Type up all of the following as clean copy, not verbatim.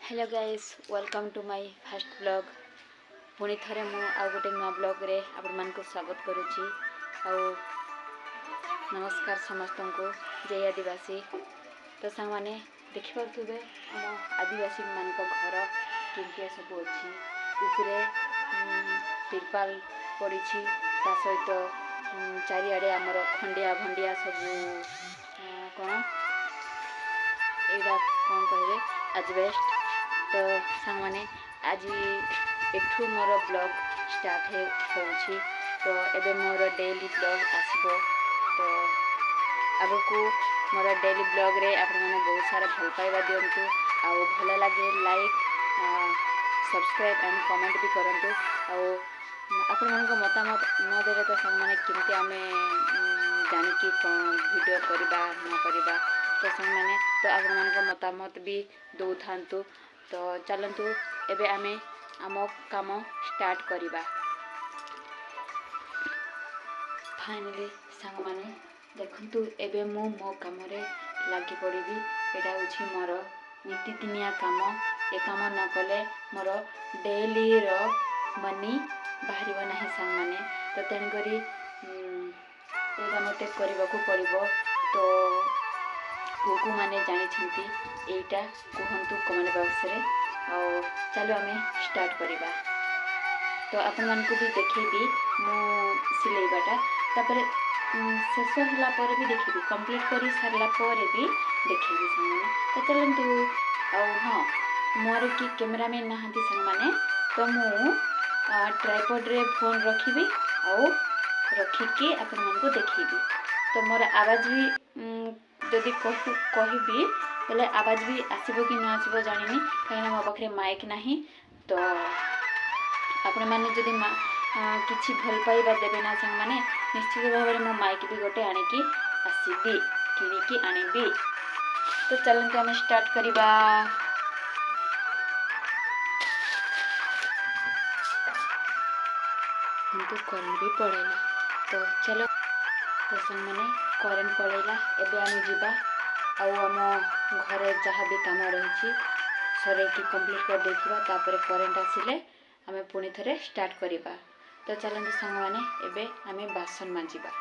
Hello guys welcome to my first blog पुणी थे मु आउ गोटे नुआ ब्लॉग रे आपण मानक स्वागत करुच्ची नमस्कार समस्त को जय आदिवासी। तो सांग मैंने देखिपे आम आदिवासी मान घर केमतिया सब अच्छी उपरे तिरपाल पड़ी सहित चारिआडे आमर खंडिया भंडिया सब कौन यहाँ कौन कहे एजबेस्ट। तो सांग मैंने आज एठू मोर ब्लॉग स्टार्ट हो तो एबे मोर डेली ब्लॉग आसबो। तो आगो को मोर डेली ब्लॉग रे आपण माने बहुत सारा भल पाइबा दियंतु आउ भल लगे लाइक सब्सक्राइब एंड कमेंट भी करंतु। आउ आपण मानक मतामत न देले तो सांग माने केमति आमे जानि कि वीडियो करबा न करबा तो सांग माने तो आपण मानक मतामत भी दो थांतु। तो चलतु एबे आमे आम काम स्टार्ट करिबा। फाइनली सांग माने देखंतु एबे मो काम रे लागी पड़िबी। एटा होछि मोर नीतिदिनिया काम। ए काम न कले मोर डेली रो मनी बाहरिबो नाही सांग माने। तो तेन करी एटा मते करबा को पड़िबो। तो को माने जानि छंती एटा कहंतु कमेंट बॉक्स रे। और चलो आमे स्टार्ट करिबा। तो आपण मान को भी देखेबी मु सिलेबाटा तापर शेष होला पर भी देखेबी कंप्लीट करी सारला पर भी देखेबी संग माने। तो चलंतु आ हां मोर की कैमरामैन नहांती संग माने तो मु ट्राइपॉड रे फोन रखिबी और रखिके आपण मान को देखेबी। तो मोर आवाज भी जदि कहबी बोले आवाज भी आसबो कि न आसबो जानिनी कहीं मो पाखे माइक नाही। तो आपण माने जदि किछि भल पाइबा देबे ना संग माने निश्चित भाव में मो माइक भी गोटे आनिकी आसीबी किनिकी आनिबी। तो चलंतु हम स्टार्ट करिबा। किंतु करंट भी पड़ेला। तो चलो तो संग माने करंट पड़ेला एबे आमे जिबा आउ आम घरे जहाँ भी काम रही सरे कि कंप्लीट कर देखिबा। तापर करंट आसिले आमे पुणी थरे स्टार्ट करिबा। तो चलंतु संग माने एबे आमे बासन मांजिबा।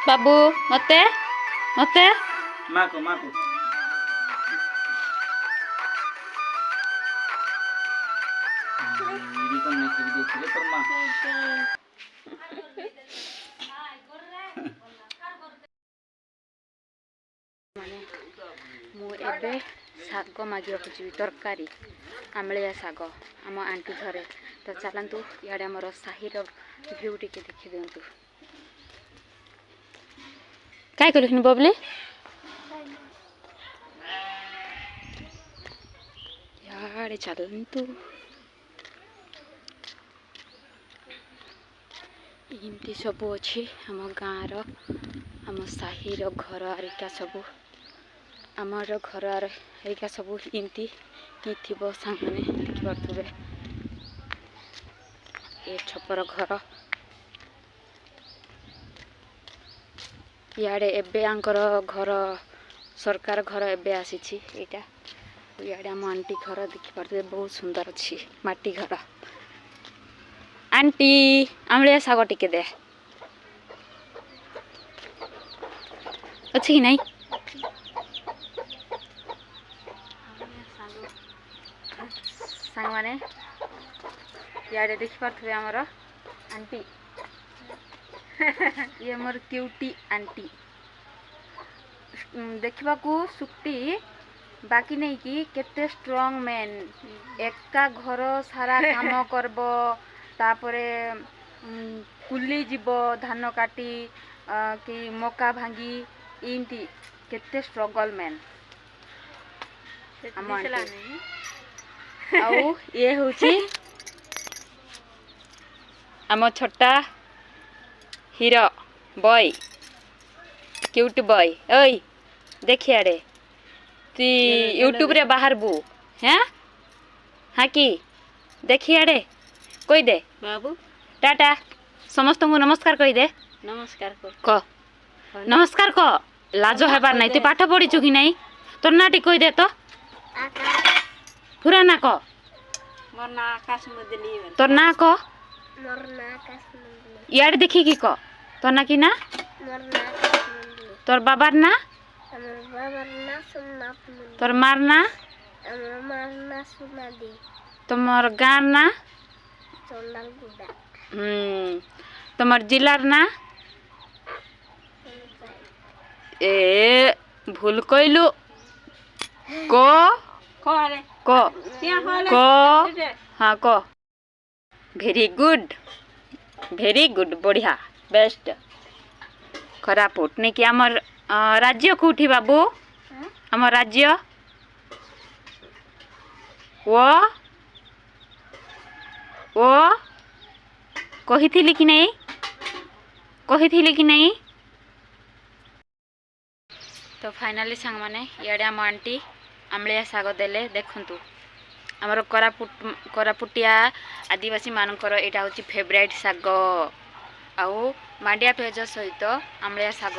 बाबू मते मते माको माको ये कौन नहीं कर देखे पर मां माने मु एबे साग मागिया खुजी तरकारी आमलिया साग आम आंटी घरे। तो चलंतु याडे हमर साहिर व्यू टिके देखि देंतु। काय करखिन बबली याडे चलंतु इमती सब अच्छी आम गाँव आम साहिर घर आरिका सब आमर घर आरिका सब इमती ही थी सांग मैंने देखिपे ये छपर घर इे एबे आंकर घर सरकार घर एबे आसी एटा। इे आम आंटी घर देखिपे बहुत सुंदर अच्छी माटी घर। आंटी आमलिया साग टिके दे अच्छी कि नहीं सांग माने याडे देखिपे आमर आंटी ये मोर क्यूटी आंटी देखा सुक्ति बाकी नहीं कि केते स्ट्रॉन्ग मैन एका घर सारा काम करबो तापरे କୁଲି ଯିବ ଧାନ କାଟି କି ମକା ଭାଙ୍ଗି ଏମିତି କେତେ ଷ୍ଟ୍ରଗଲ୍ ମ୍ୟାନ୍ ଆମ ଆଣ୍ଟି। ଆଉ ଇଏ ହେଉଛି ଆମ ଛୋଟା ହିରୋ ବୟ କ୍ୟୁଟ୍ ବୟ। ଓଇ ଦେଖିଆଡ଼େ ତୁଇ ୟୁଟ୍ୟୁବରେ ବାହାରବୁ ହେଁ ହଁ କି ଦେଖିଆଡ଼େ କହିଦେ बाबू टाटा ସମସ୍ତଙ୍କୁ ନମସ୍କାର କହିଦେ। नमस्कार କ ନମସ୍କାର କ ଲାଜ ହେବାର ନାହିଁ। ତୁ ପାଠ ପଢିଛୁ କି ନାହିଁ? ତୋର ନାଁ ଟିକେ କହିଦେ ତ ପୁରା ନା କ मोर ना आकाश मुदली ତୋର ନାଁ କ मोर ना आकाश मुदली ଇଆଡ଼େ ଦେଖିକି କ ତୋର ନା କି ନା मोर ना आकाश मुदली ତୋର ବାବାର ନା हमर बाबर ना सोमनाथ मुदली ତୋର ମାର ନା हमर मार ना सुनादी ତମର ଗାଁର ନା चोंडाल गुडा ତମର ଜିଲ୍ଲାର ନା ଏ ଭୁଲ କହିଲୁ କ खोरे କ क्या खोले କ ହଁ କ ଭେରି ଗୁଡ୍ ବଢ଼ିଆ ବେଷ୍ଟ। କୋରାପୁଟ ନେଇକି ଆମର ରାଜ୍ୟ କେଉଁଠି ବାବୁ? ଆମ ରାଜ୍ୟ ଓ କହିଥିଲି କି ନାହିଁ? କହିଥିଲି କି ନାହିଁ? ତ ଫାଇନାଲି ସାଙ୍ଗମାନେ ଇଆଡ଼େ ଆମ ଆଣ୍ଟି ଆମ୍ଳିଆ ଶାଗ ଦେଲେ। ଦେଖନ୍ତୁ ଆମର କୋରାପୁଟିଆ ଆଦିବାସୀମାନଙ୍କର ଏଇଟା ହେଉଛି ଫେଭରାଇଟ୍ ଶାଗ। ଆଉ ମାଣ୍ଡିଆ ପିଆଜ ସହିତ ଆମ୍ଳିଆ ଶାଗ।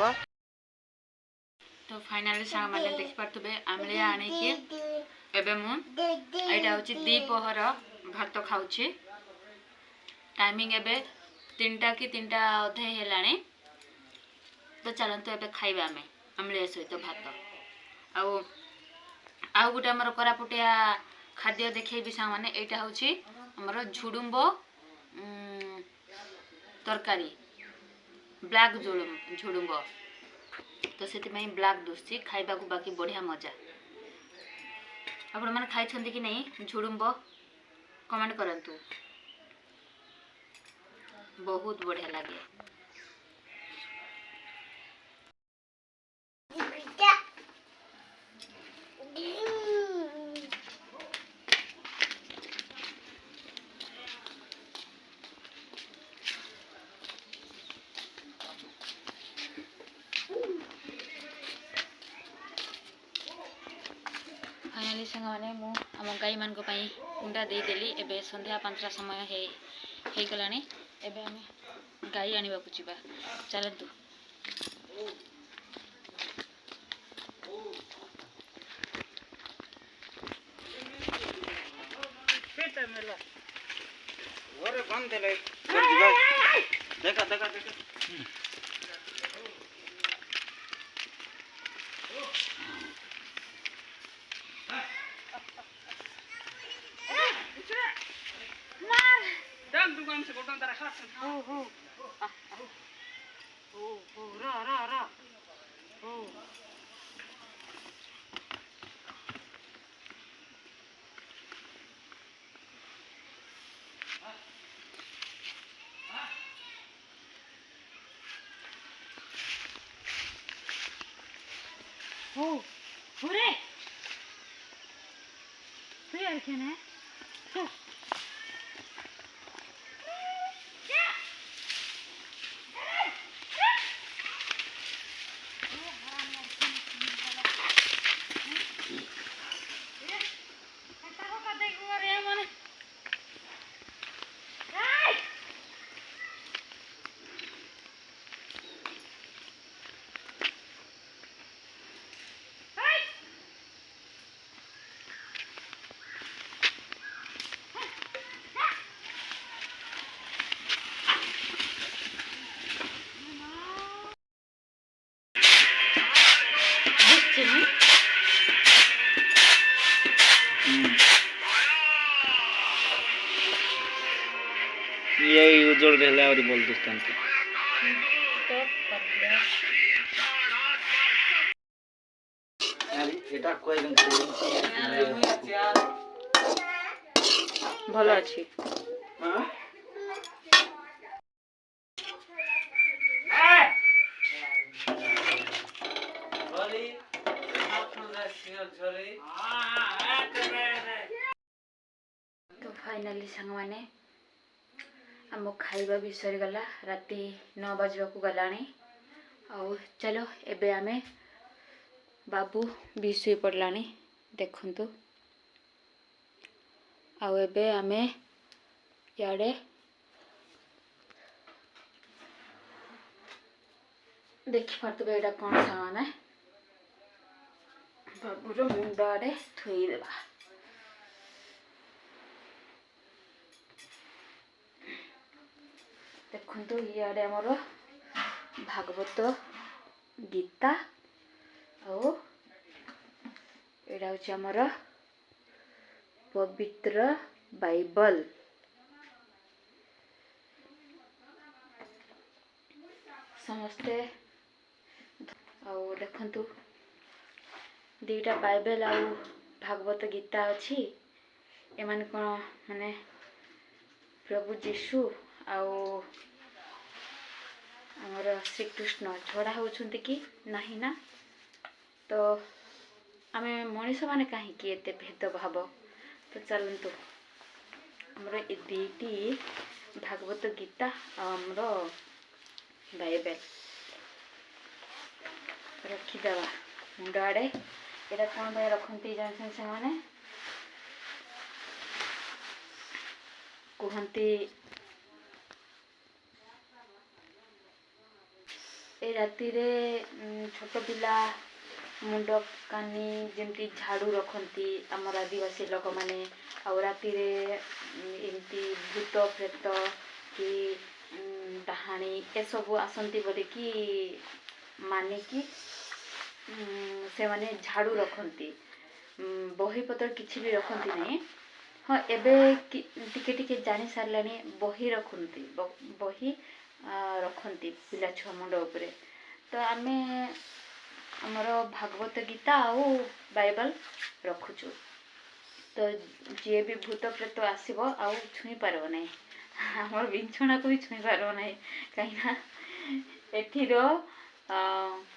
ତ ଫାଇନାଲି ସାଙ୍ଗମାନେ ଦେଖିପାରୁଥିବେ ଆମ୍ଳିଆ ଆଣିକି ଏବେ ମୁଁ ଏଇଟା ହେଉଛି ଦ୍ୱିପହର ଭାତ ଖାଉଛି। ଟାଇମିଂ ଏବେ 3ଟା କି 3ଟା ଅଧେ ହେଲାଣି। ତ ଚାଲନ୍ତୁ ଏବେ ଖାଇବା ଆମେ ଆମ୍ଳିଆ ସହିତ ଭାତ। ଆଉ ଗୋଟେ ଆମର କୋରାପୁଟିଆ ଖାଦ୍ୟ ଦେଖେଇବି ସାଙ୍ଗମାନେ। ଏଇଟା ହେଉଛି ଆମର ଝୁଡୁମ୍ବ ତରକାରୀ ବ୍ଲାକ୍ ଝୁଡୁମ୍ବ। ତ ସେଥିପାଇଁ ବ୍ଲାକ୍ ଦୁସୁଛି ଖାଇବାକୁ ବାକି ବଢ଼ିଆ ମଜା। ଆପଣମାନେ ଖାଇଛନ୍ତି କି ନାହିଁ ଝୁଡୁମ୍ବ କମେଣ୍ଟ କରନ୍ତୁ। ବହୁତ ବଢ଼ିଆ ଲାଗେ। फाइनाली साଙ୍ଗमाने मु आम गाई मान कुंडा देदेली। एबे संध्या 5टा समय ହେଇଗଲାଣି। ଏବେ ଆମେ ଗାଈ ଆଣିବାକୁ ଯିବା। ଚାଲନ୍ତୁ। देखा देखा देखा दुकान से बोतल तारा खास रा पूरे तू यार क्या है? यही उजोड़ रहला और बोल दोस्तान के এটা কয়জন ভালো আছি। तो फाइनाली सांग मैंने आम खाइबा भी सरीगला राति 9 बजवाक गलानी आउ चलो एबे आमे बाबू भी शुई पड़लानी देखंतु आउ एबे आमे याडे देखि पारतबे एटा कोन सामान है बाबूर मुंड आड़े थोईदेवा देखंतु इयाडे हमर भागवत गीता आउ एटा होची हमर पवित्र बाइबल समस्ते आउ देखंतु दीटा बाइबल आउ भागवत गीता अच्छी एमान कोन माने प्रभु जीशु आउ हमर श्री कृष्ण झड़ा होछुंती कि नाही ना तो आमे मनीष माने काहे कि एते भेदभाव तो चलंतु हमर ए दीटी भागवत गीता आ हमर बाइबल रखीदेवा मुंड आड़े एटा कौन भाई रखती जानते से माने कहती ए राति रे छोट पिला मुंड कानी जमती झाड़ू रखती आमर आदिवासी लोक माने आउ राति रे एमती भूत प्रेत कि डाहाणी ए सब आसंती बोले कि मानिकी से माने झाड़ू रखती बही पत्र किसी भी रखती नहीं हाँ एबे टिके टिके जानी सारलानी बही रखती बही रखती पिला छुआ मुंड उपरे तो आमे हमर भागवत गीता आउ बाइबल रखुचु तो जी भी भूत प्रेत आसब आउ छुई पारब ना हमर बिछଣା को भी छुई पारब ना कहीं एठीर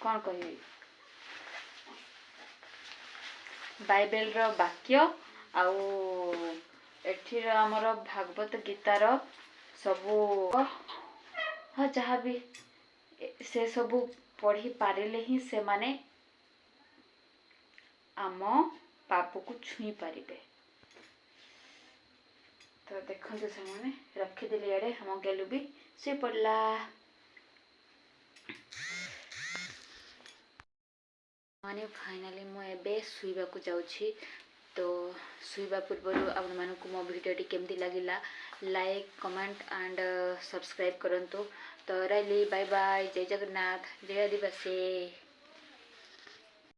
कौन कहि बाइबल रो वाक्य आउ एठीर हमर भागवत गीतार सबू हाँ जहाँ भी से सबू पढ़ी पारिले ही से माने आम पाप को छुई पारिबे तो देखंतु से माने रखीदेली आड़े हम गेलु भी से पड़ला माने फाइनाली मु एबे सुइबा को जाउछि तो सुइबा पूर्व आपण मानक मो वीडियोटी केमती लागिला लाइक कमेंट एंड सब्सक्राइब करंतु तो रही बाय बाय जय जगन्नाथ जय आदिवासी।